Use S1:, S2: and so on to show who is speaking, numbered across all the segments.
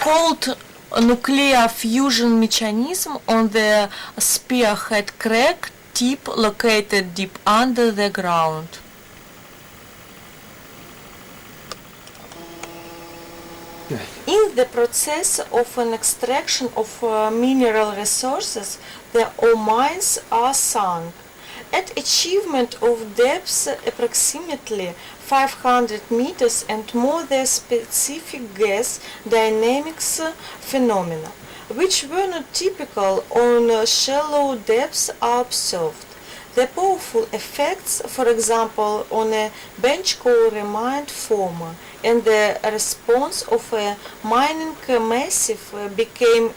S1: cold nuclear fusion mechanism on the spearhead crack tip located deep under the ground. In the process of an extraction of mineral resources, the ore mines are sunk. At achievement of depths approximately 500 meters and more, the specific gas dynamics phenomena, which were not typical on shallow depths, are observed. The powerful effects, for example, on a bench coal remained former, and the response of a mining massive became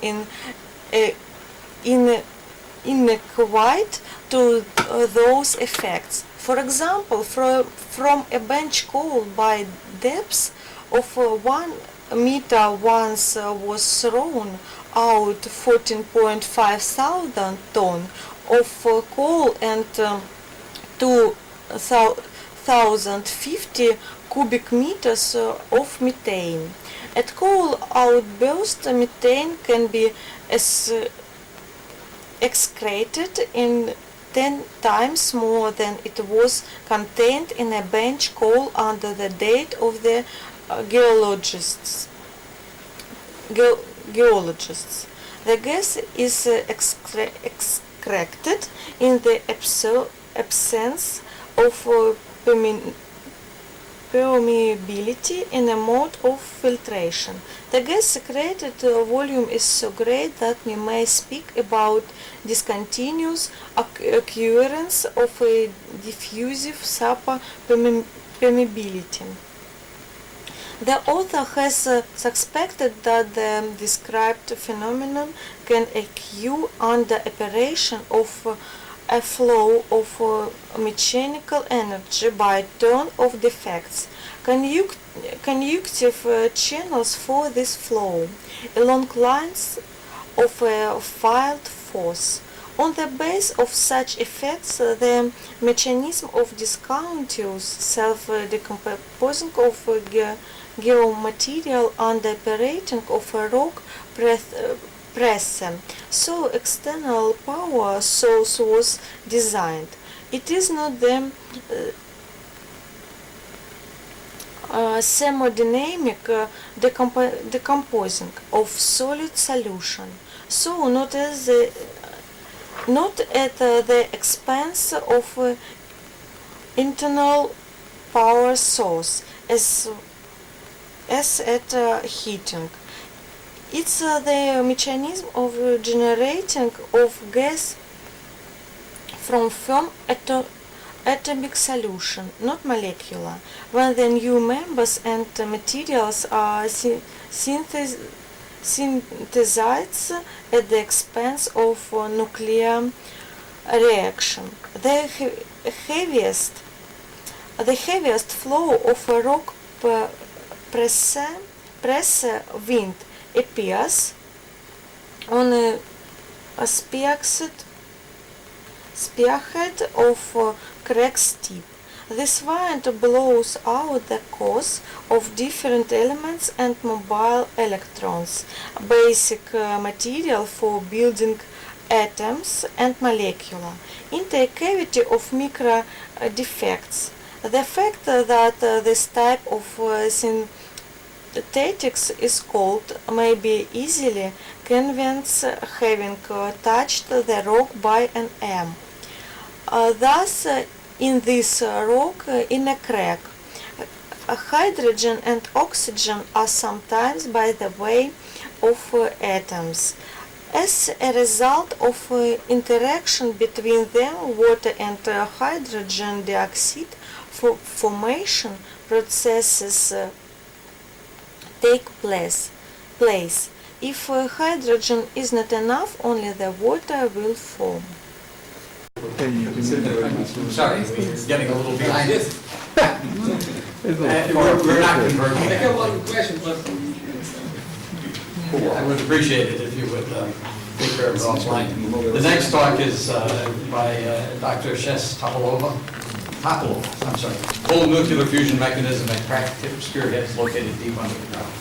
S1: inadequate to those effects. For example, from a bench coal by depths of 1 meter once was thrown out 14.5 thousand tons of coal and 2,050 cubic meters of methane. At coal outburst, methane can be excreted in 10 times more than it was contained in a bench coal under the date of the geologists. The gas is extracted in the absence of permeability in a mode of filtration. The gas secreted volume is so great that we may speak about discontinuous occurrence of a diffusive superpermeability. The author has suspected that the described phenomenon can occur under operation of a flow of mechanical energy by turn of defects, conductive channels for this flow, along lines of a field force. On the base of such effects, the mechanism of discontinuous self-decomposing of geomaterial under operating of a rock pressure. So external power source was designed. It is not the thermodynamic decomposing of solid solution. So not at the expense of internal power source as at heating. It's the mechanism of generating of gas from firm atomic solution, not molecular, when the new members and materials are synthesized at the expense of nuclear reaction. The heaviest flow of a rock pressure wind appears on a spearhead of crack's tip. This wind blows out the cause of different elements and mobile electrons, basic material for building atoms and molecule, into a cavity of micro defects. The fact that this type of synthetics is cold may be easily convinced having touched the rock by an arm. Thus, in this rock, in a crack, hydrogen and oxygen are sometimes by the way of atoms. As a result of interaction between them, water and hydrogen dioxide formation processes take place. If hydrogen is not enough, only the water will form.
S2: Sorry, we're getting a little behind it. We're not converting.
S3: I got one question, but
S2: I would appreciate it if you would take care of it offline. The next talk is by Dr. Shestopalov A.V. Cold nuclear fusion mechanism at crack tip spearheads located deep under the ground.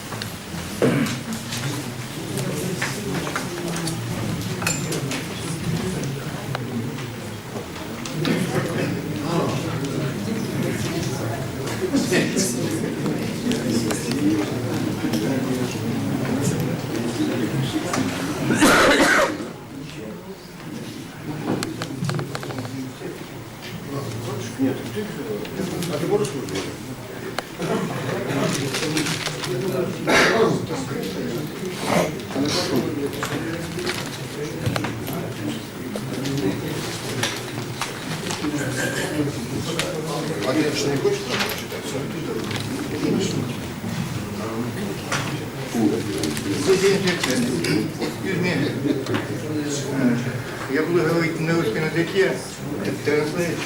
S3: Excuse me. Я буду говорить на русском языке. Translate.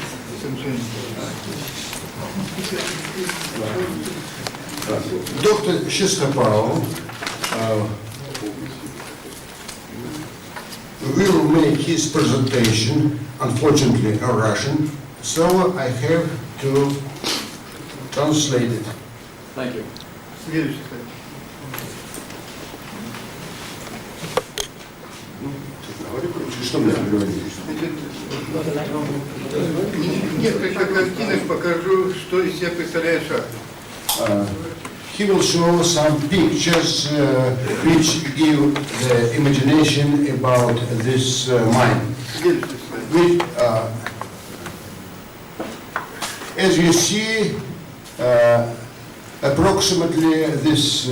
S4: Dr. Shestopalov will make his presentation, unfortunately in Russian, so I have to translate it.
S2: Thank you.
S3: Следующий.
S4: Что мне говорить?
S3: Несколько картинок покажу, что из себя представляет шахта.
S4: He will show some pictures which give the imagination about this mine.
S3: Следующий слайд.
S4: As you see, approximately this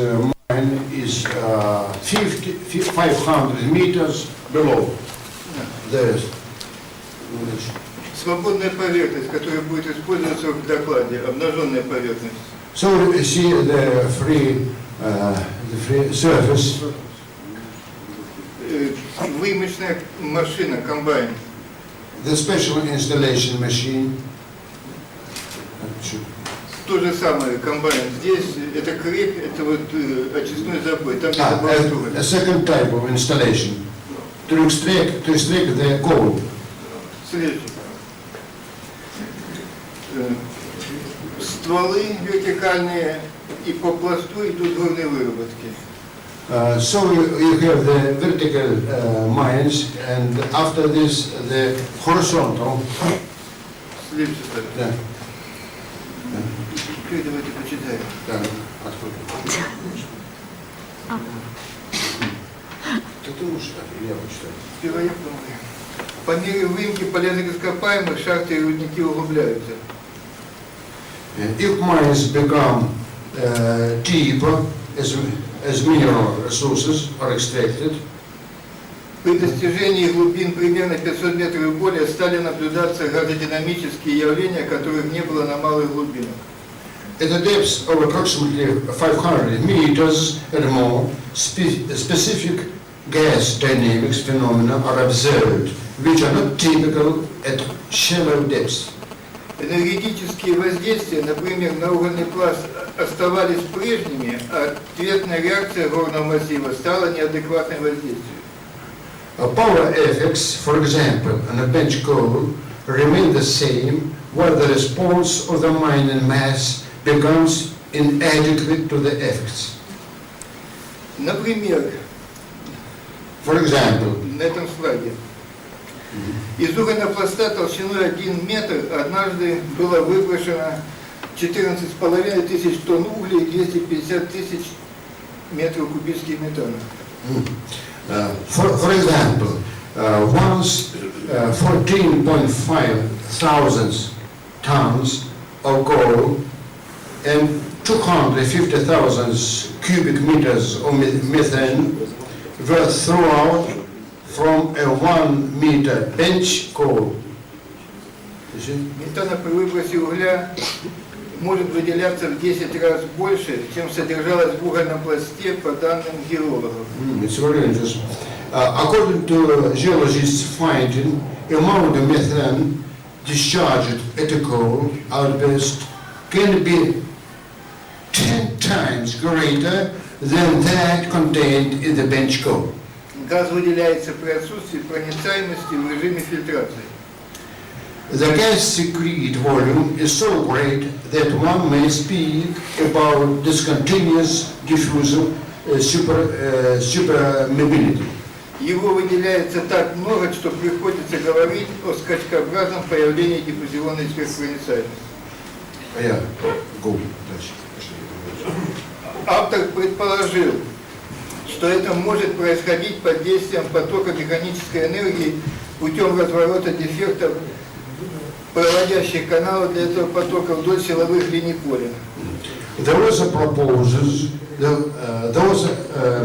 S4: mine is 500 meters below the
S3: Свободная поверхность, которая будет использоваться в докладе, обнаженная поверхность.
S4: So you see the free surface.
S3: Выемочная машина, комбайн.
S4: The special installation machine.
S3: То же самое, комбайн. Здесь это креп, это вот очистной забой. Там где-то была
S4: A second type of installation to extract the coal.
S3: Следующий. Стволы вертикальные и по пласту идут горные выработки.
S4: So you have the vertical mines, and after this the horizontal.
S3: Следующий.
S4: Да.
S3: Давайте почитаем.
S4: Да. Откуда? Ты лучше, я почитаю.
S3: Сперва я помню. По мере выемки полезных ископаемых шахты и рудники углубляются.
S4: If mines become deeper as mineral resources are extracted,
S3: При достижении глубин примерно 500 метров и более стали наблюдаться газодинамические явления, которых не было на малых глубинах.
S4: at a depth of approximately 500 meters or more, specific gas dynamics phenomena are observed, which are not typical at shallow depths.
S3: Энергетические воздействия, например, на угольный пласт оставались прежними, а ответная реакция горного массива стала неадекватным воздействием.
S4: Power effects, for example, on a bench coal, remain the same, while the response of the mining mass becomes inadequate to the effects.
S3: Например,
S4: For example,
S3: на этом слайде. Из угольного пласта толщиной 1 метр однажды было выброшено 14,5 тысяч тонн угля и 250 тысяч метров кубических метана.
S4: for example, once 14.5 thousand tons of coal and 250,000 cubic meters of methane were thrown out from a 1 meter bench coal. You see?
S3: Метана при выбросе угля может выделяться в 10 раз больше, чем содержалось в угольном пласте, по данным геологов.
S4: It's very interesting. According to geologists' finding, amount of methane discharged at a coal outburst can be 10 times greater than that contained in the bench coal.
S3: Газ выделяется при отсутствии проницаемости в режиме фильтрации.
S4: The gas secrete volume is so great that one may speak about discontinuous diffusal supermobility.
S3: Его выделяется так много, что приходится говорить о скачкообразном появлении диффузионной сверхпроницаемости.
S4: Yeah, go.
S3: Автор предположил, что это может происходить под действием потока механической энергии путем разворота дефектов, проводящих каналы для этого потока вдоль силовых линий поля.
S4: There was a proposal,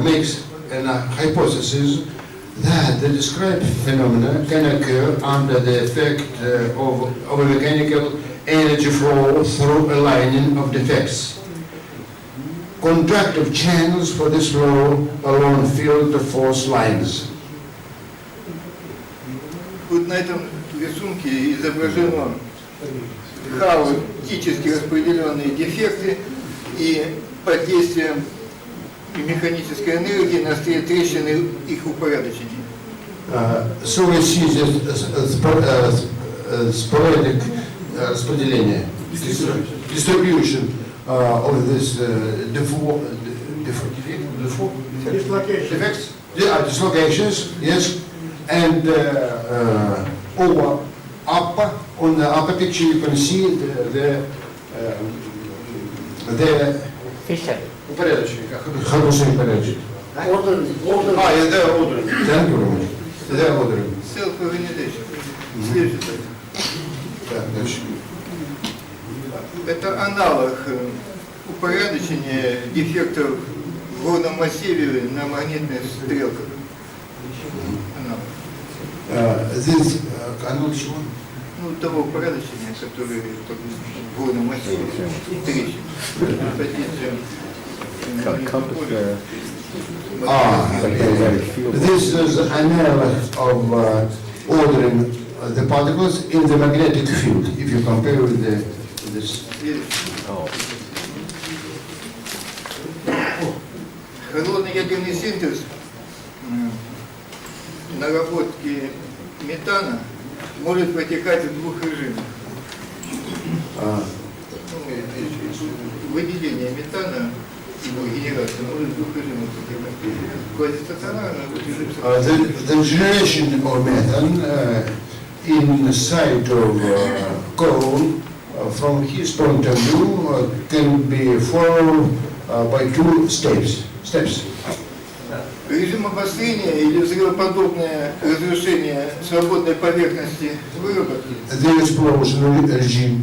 S4: makes a hypothesis that the described phenomena can occur under the effect of a mechanical energy flow through a lining of defects. conductive channels for this flow along field force lines.
S3: Вот на этом рисунке изображено хаотически распределенные дефекты и под действием механической энергии на острие трещины их упорядочения.
S4: So we see this sporadic распределение, distribution of this dislocations, yes, and over upper, on the upper picture you can see the упорядочение. Хороший упорядочение. Yeah, they are ordering. Thank you very much. They are ordering.
S3: Self-organization. Следующее.
S4: Так, дальше.
S3: Это аналог упорядочения дефектов в горном массиве на магнитных стрелках. Аналог.
S4: Здесь аналог чего?
S3: Ну, того упорядочения, которое в горном массиве трещин. Под действием
S4: This is an analog of ordering the particles in the magnetic field, if you compare with this.
S3: Холодный ядерный синтез наработки метана может протекать в двух режимах. Выделение метана, его генерация может в двух режимах протекать. Квазистационарно,
S4: The generation of methane inside of coal, from his point of view, can be followed by two steps.
S3: режим обострения или взрывоподобное разрушение свободной поверхности выработки
S4: The explosion regime.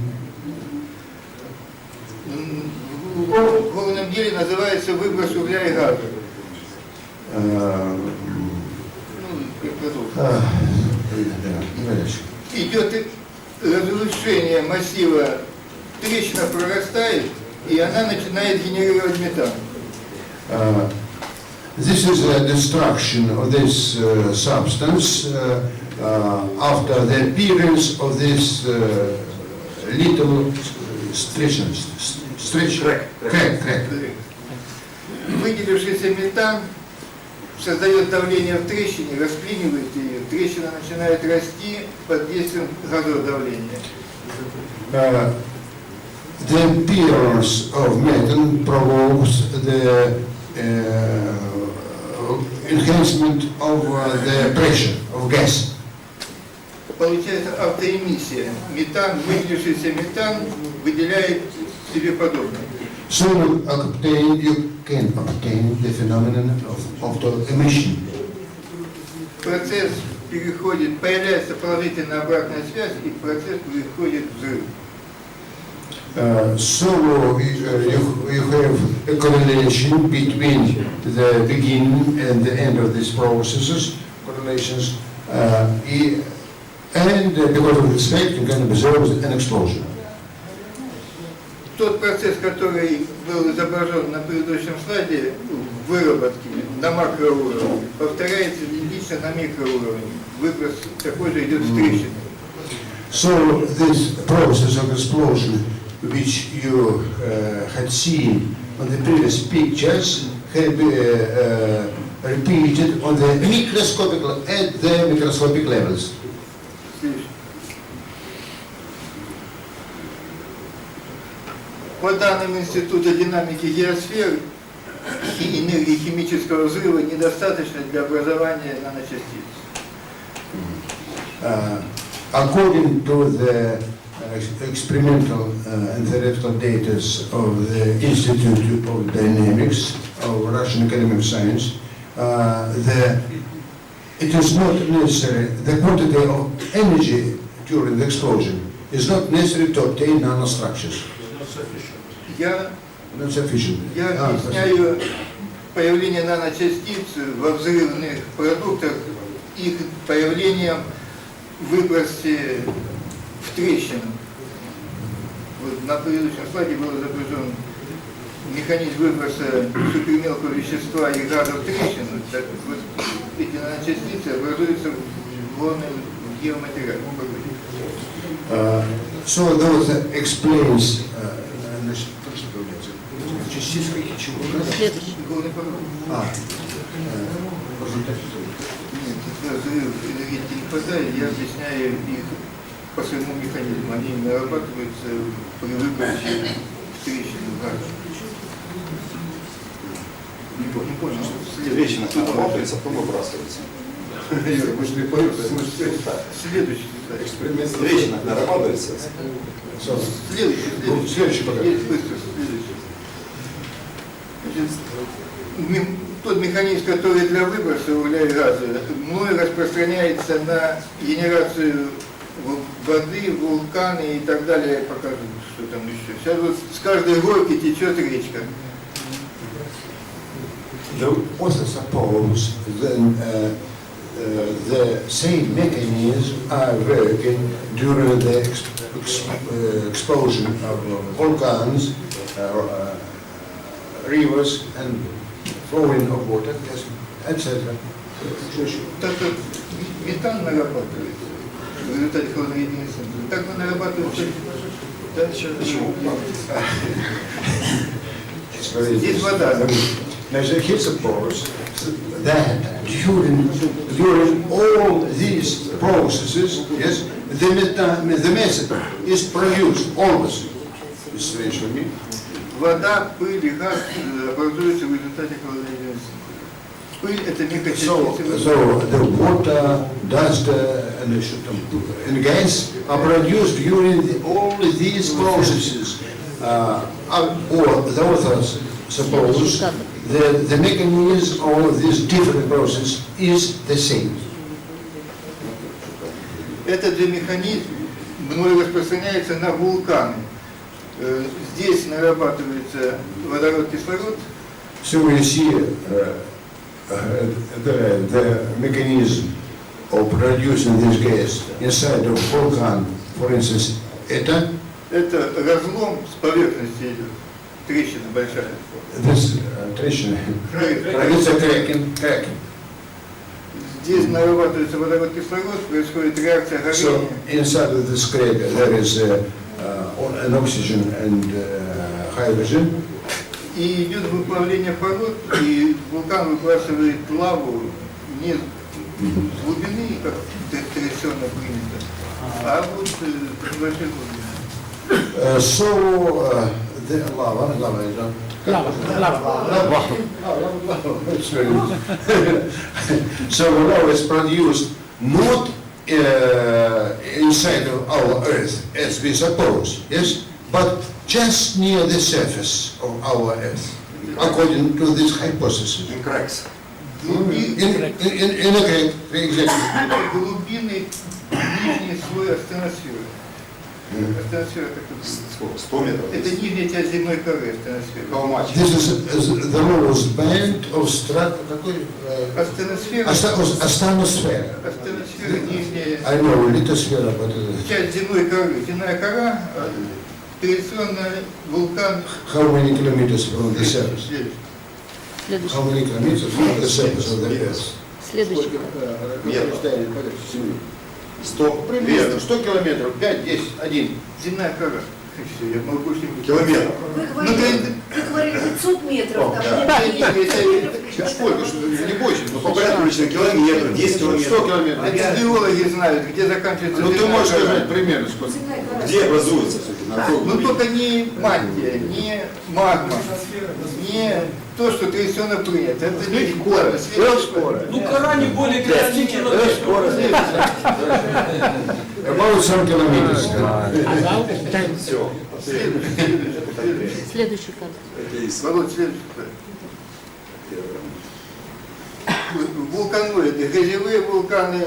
S3: в горном деле называется выброс угля и газа. Идет разрушение массива, трещина прорастает, и она начинает генерировать метан.
S4: This is a destruction of this substance after the appearance of this little crack.
S3: Выделившийся метан создает давление в трещине, расклинивает ее, трещина начинает расти под действием газового давления.
S4: The appearance of methane provokes the enhancement of the pressure of gas.
S3: Получается автоэмиссия. Метан, выделившийся метан, выделяет себе подобное.
S4: So you can obtain the phenomenon of the emission.
S3: Процесс переходит, появляется положительная обратная связь, и процесс переходит в взрыв.
S4: So you have a correlation between the beginning and the end of these processes, correlations, and because of this fact you can observe an explosion.
S3: Тот процесс, который был изображен на предыдущем слайде, выработки на макроуровне, повторяется идентично на микроуровне. Выброс такой же идет в трещины.
S4: So this process of explosion, which you had seen on the previous pictures, had been repeated on the at the microscopic levels.
S3: По данным Института динамики геосфер, энергии химического взрыва недостаточно для образования наночастиц.
S4: According to the experimental and theoretical data of the Institute of Dynamics of Russian Academy of Science, it is not necessary, the quantity of energy during the explosion is not necessary to obtain nanostructures.
S3: Я
S4: Not sufficient.
S3: объясняю появление наночастиц во взрывных продуктах их появлением в выбросе в трещину. Вот на предыдущем слайде был изображен механизм выброса супермелкого вещества и газа в трещину, так вот эти наночастицы образуются в главном геоматериале.
S4: So that explains частичка чего?
S5: Следующий.
S3: Главный порог. Нет, это взрыв энергетики не хватает, я объясняю их по своему механизму. Они нарабатываются при выбросе в трещину газа. Не понял.
S6: Трещина нарабатывается, потом выбрасывается.
S3: Следующий.
S6: Трещина нарабатывается.
S3: Следующий пока. Быстро, следующий. Значит, тот механизм, который для выброса угля и газа, мною распространяется на генерацию воды, вулканы и так далее. Я покажу, что там еще. Сейчас вот с каждой горки течет речка.
S4: The author suppose then the same mechanisms are working during the explosion of volcans, rivers and flowing of water, yes, etc.
S3: Так как метан нарабатывается в результате холодоединения, так он нарабатывается.
S6: Почему?
S3: Здесь вода.
S4: He supposed that during all these processes, yes, the method is produced always.
S3: Вода, пыль и газ образуются в результате холодоединения. Пыль – это микрочастицы.
S4: So the water, dust and gas are produced during all these processes. Or the authors suppose the mechanism of this different process is the same.
S3: Этот же механизм мною распространяется на вулканы. Здесь нарабатывается водород, кислород.
S4: So you see the mechanism of producing this gas inside of volcan, for instance, это
S3: разлом с поверхности идет. Трещина большая.
S4: this трещина, it's a cracking.
S3: Здесь нарабатывается водород, кислород, происходит реакция
S4: So
S3: горения.
S4: inside of this crack there is an oxygen and hydrogen.
S3: И идет выплавление пород, и вулкан выбрасывает лаву не с глубины, как традиционно принято, а вот с небольшой глубины.
S4: So the lava, so lava is produced not inside of our Earth, as we suppose, yes, but just near the surface of our Earth, according to this hypothesis.
S6: In cracks.
S4: In a crack, exactly.
S3: Глубины нижний слой астеносферы. Астеносфера как-то...
S6: 100 метров.
S3: Это нижняя часть земной коры астеносферы.
S6: How much?
S4: This is the lowest band of
S3: Астеносфера,
S4: Astronosphere.
S3: астеносфера нижняя
S4: I know, lithosphera, but
S3: часть земной коры. Земная кора, традиционно вулкан.
S4: how many kilometers from the surface?
S5: Следующий.
S4: How many kilometers from the surface of the Earth?
S5: Следующий.
S6: Метров. 100
S4: Примерно 100 километров, 5, 10, 1.
S3: Земная кора. Все, я могу больше
S6: Километров.
S7: Вы говорили 500 метров, там
S4: Сколько? Не больше.
S6: Ну, по порядку лично километр, 10
S4: 100
S6: километров.
S4: километров.
S3: Это геологи знают, где заканчивается
S4: Ну ты
S3: земная
S4: можешь
S3: кора.
S4: сказать примерно сколько?
S7: земная кора.
S6: Где образуется все-таки? На кругу?
S3: Ну только не мантия, не магма, не то, что традиционно принято. Это не скоро.
S2: Ну, кора не более 5 километров.
S4: About some kilometers.
S6: Все.
S5: Следующий кадр.
S3: Володь, следующий. Вулканоиды, грязевые вулканы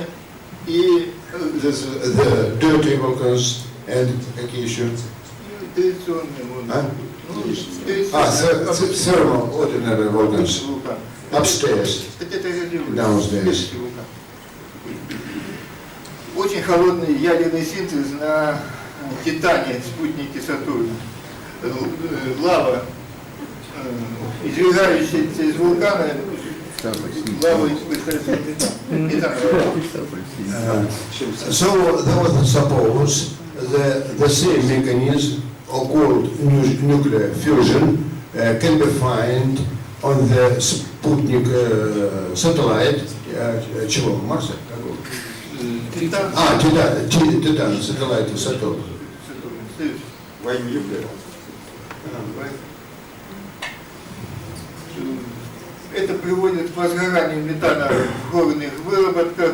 S3: и
S4: There's the dirty volcans and какие еще?
S3: традиционные вулканы.
S4: Thermal ordinary volcans.
S3: Вулкан.
S4: Upstairs.
S3: Кстати, это грязевые.
S4: Downstairs.
S3: Следующий вулкан. Очень холодный ядерный синтез на Титане, спутнике Сатурна. Лава извергающийся из вулкана лавой метан.
S4: So the authors suppose the same mechanism, called nuclear fusion, can be found on the Sputnik satellite. Чего? Марса?
S3: Титан.
S4: Титан, satellite Saturn.
S6: Войну Юпитера.
S3: Это приводит к возгоранию метана в горных выработках,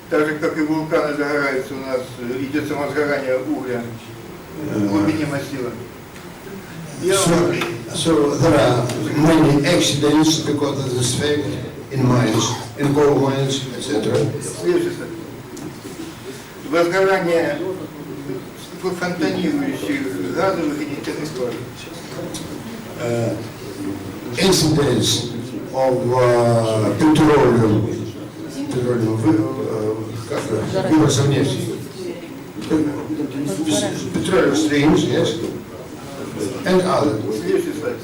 S3: так же как и вулканы загораются у нас, идет самосгорание угля в глубине массива.
S4: So there are many accidents because of this fact in mines, in coal mines, etc.
S3: Следующее. Возгорание фонтанирующих газовых и нефтяных скважин.
S4: Incidents of petroleum, выбросов нефти. Petroleum streams, yes, and other.
S3: Следующий слайд.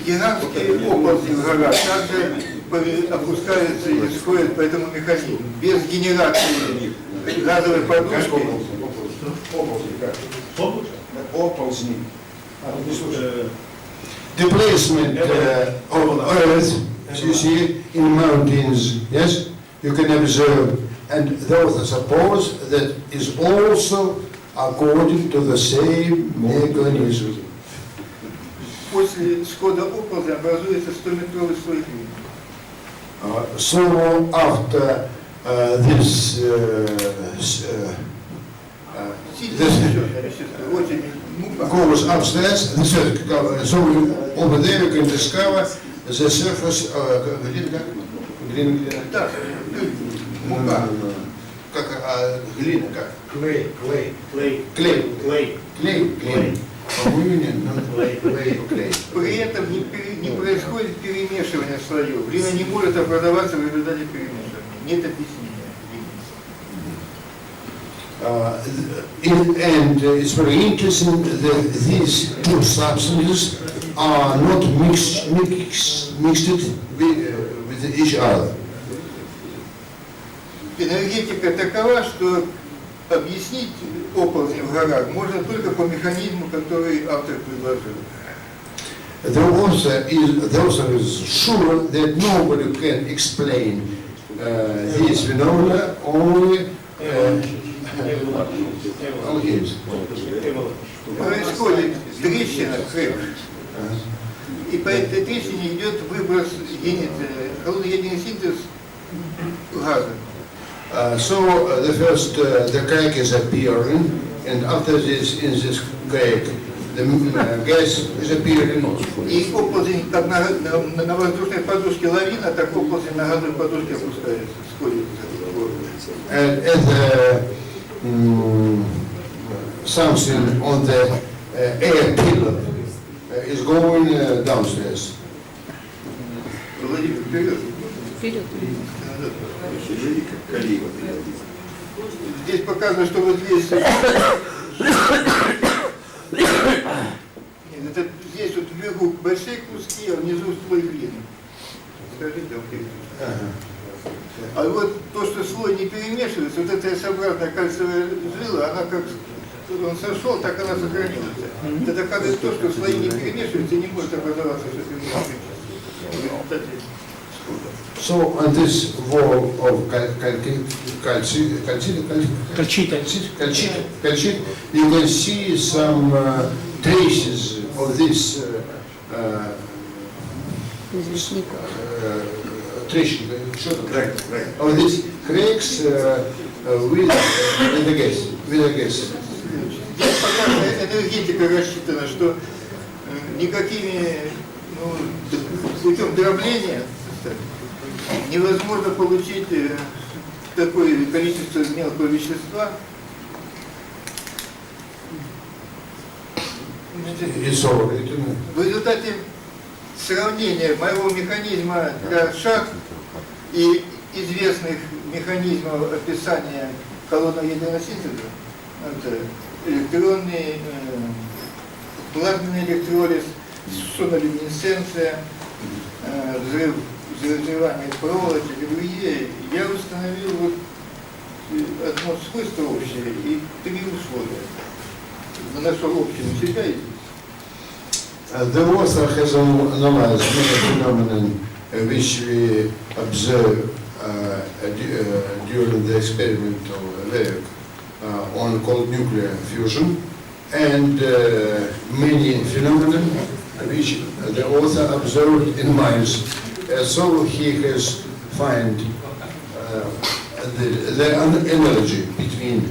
S3: Гигантские области в горах также опускаются и исходят по этому механизму. Без генерации газовой подушки.
S4: Displacement of earth, you see, in mountains, yes, you can observe, and those suppose that is also according to the same mechanism.
S3: После схода оползня образуется 100-метровый слой глины.
S4: So after this
S3: Очень
S4: goes upstairs, so over there you can discover the surface глина.
S3: так, мука.
S4: Как глина, как?
S8: Clay.
S4: Клей. По-моему, нет, клей.
S3: При этом не происходит перемешивание слоев. Глина не может образоваться в результате перемешивания. Нет объяснения.
S4: And it's very interesting that these two substances are not mixed with each other.
S3: Энергетика такова, что объяснить оползни в горах можно только по механизму, который автор предложил.
S4: The author is sure that nobody can explain these phenomena, only alchemists.
S3: Происходит трещина, крэк, и по этой трещине идет выброс холодный ядерный синтез газа.
S4: So the first, the crack is appearing, and after this, in this crack, the gas is appearing.
S3: И оползень, как на воздушной подушке лавина, так оползень на газовой подушке опускается, сходит.
S4: And as something on the air pillar is going downstairs.
S3: Владимир, вперед.
S5: Вперед.
S3: Здесь показано, что вот здесь, здесь вот вверху большие куски, а внизу слой глины. Скажите, а вот то, что слой не перемешивается, вот эта S-образная кальциевая жила, она как он сошел, так она сохранилась. Это доказывает то, что слои не перемешиваются и не может образоваться что-то.
S4: So on this wall of calcite, you can see some traces of this of these cracks with the gas.
S3: Здесь показана энергетика рассчитана, что никакими путем дробления невозможно получить такое количество мелкого вещества. В результате сравнения моего механизма для шахт и известных механизмов описания холодного ядерного синтеза, это электронный, плазменный электролиз, сонолюминесценция, взрывание проволоки, другие. Я установил вот одно свойство общее и 3 условия. Нашел общее у себя.
S4: The author has analyzed many phenomena which we observe during the experimental work on cold nuclear fusion, and many phenomena which the author observed in mines. So he has found the analogy between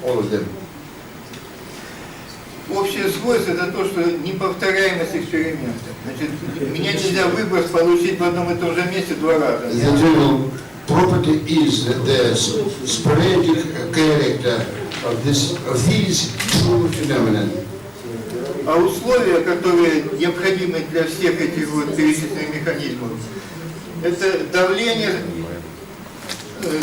S4: all of them.
S3: Общее свойство – это то, что неповторяемость эксперимента. Значит, меня нельзя выброс получить в одном и том же месте 2 раза.
S4: The general property is the sporadic character of these two phenomena.
S3: А условия, которые необходимы для всех этих вот перечисленных механизмов, это давление,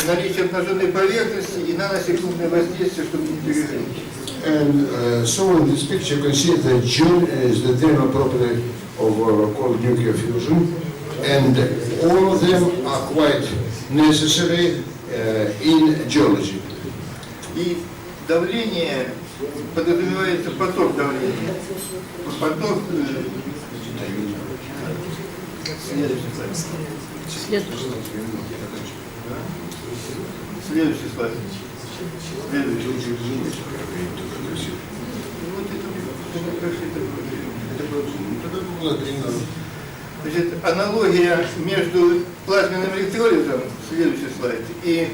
S3: наличие обнаженной поверхности и наносекундное воздействие, чтобы не перегреть.
S4: And so in this picture you can see that Joule is the general property of cold nuclear fusion, and all of them are quite necessary in geology.
S3: И давление подразумевается поток давления. Поток... Следующий слайд. Значит, аналогия между плазменным электролизом, следующий слайд, и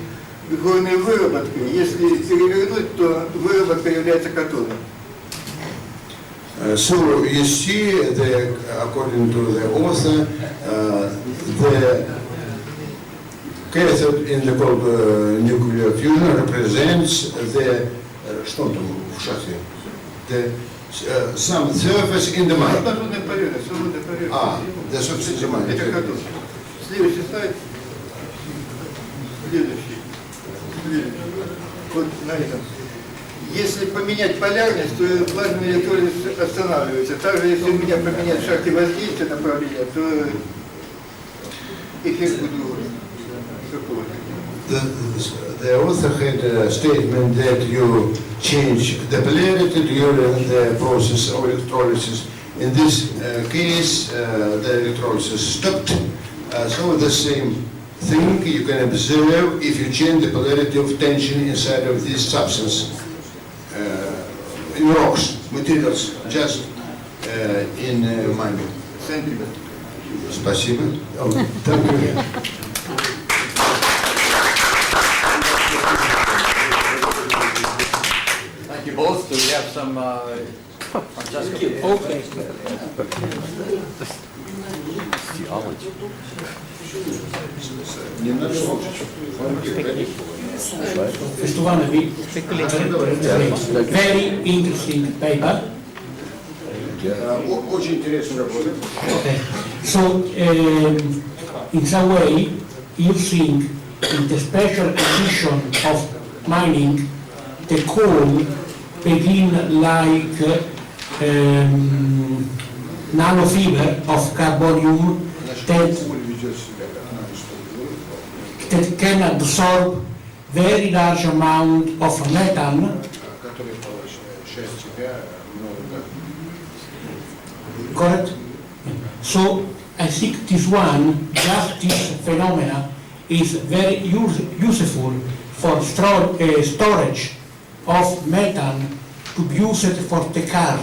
S3: горной выработкой. Если перевернуть, то выработка является катодом.
S4: So you see, according to the author, the cathode in the cold nuclear fusion represents the some surface in the mine.
S3: Обнаженная поверхность, свободная поверхность.
S4: The surface in the mine.
S3: Это катод. Следующий слайд. Следующий. Вот на этом. Если поменять полярность, то плазменный электролиз останавливается. Также, если у меня поменять в шахте воздействия направления, то эффект будет другой.
S4: The author had a statement that you change the polarity during the process of electrolysis. In this case, the electrolysis stopped. So the same thing you can observe if you change the polarity of tension inside of this substance. In rocks, materials, just in mining.
S3: Thank you.
S4: Спасибо. Thank you.
S2: Thank you both. Do we have some, Francesca?
S5: Okay.
S8: Mr. Van A.V. Very interesting paper.
S4: Очень интересная работа.
S8: Okay. So, in some way, you think in the special condition of mining, the coal begin like nanofiber of carbonium that can absorb very large amount of methane. Correct? So I think this one, just this phenomena, is very useful for storage of methane to be used for the car.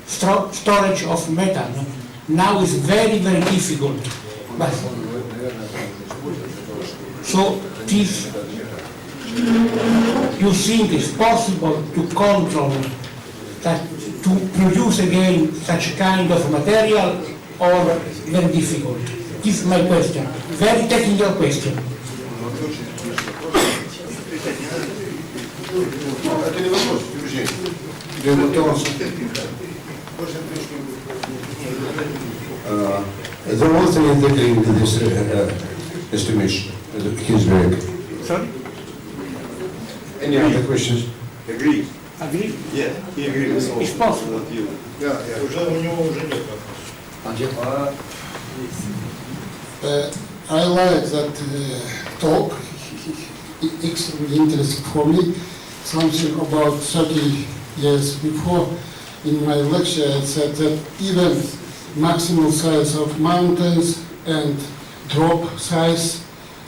S8: Storage of methane now is very, very difficult. But so this, you think it's possible to control that, to produce again such kind of material, or very difficult? This is my question. Very technical question.
S4: Это не вопрос, друзья. The author is agreeing with this estimation, his work.
S8: Sorry?
S4: Any other questions?
S6: Agree.
S8: Agree?
S6: Yeah, he agrees with
S8: It's possible.
S6: what you.
S3: Да, я
S9: Уже у него уже нет вопросов.
S4: I like that talk, extremely interesting for me. Something about 30 years before, in my lecture, I said that even maximal size of mountains and drop size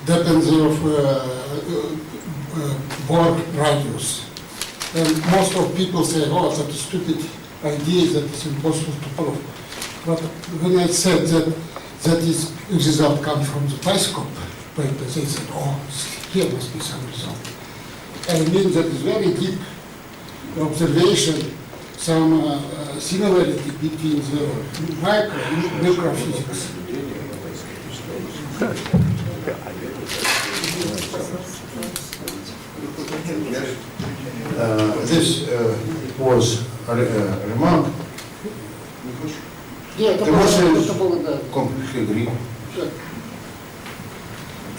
S4: depends of bore radius. And most of people say, oh, that's a stupid idea, that it's impossible to prove. But when I said that is result comes from the telescope paper, they said, oh, here must be some result. I mean that is very deep observation, some similarity between the micro and microphysics. This was a remark.
S8: Yeah,
S4: The Muslims completely agree.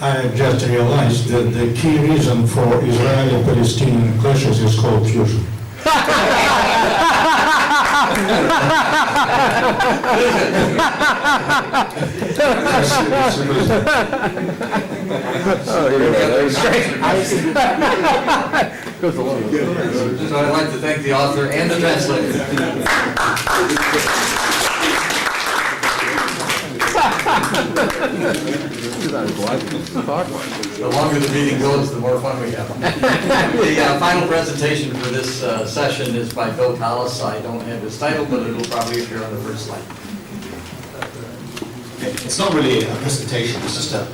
S9: I just realized that the key reason for Israeli-Palestinian clashes is called fusion.
S2: So I'd like to thank the author and the translator. The longer the meeting goes, the more fun we have. The final presentation for this session is by Bill Collis. I don't have his title, but it'll probably appear on the first slide.
S10: It's not really a presentation, it's just a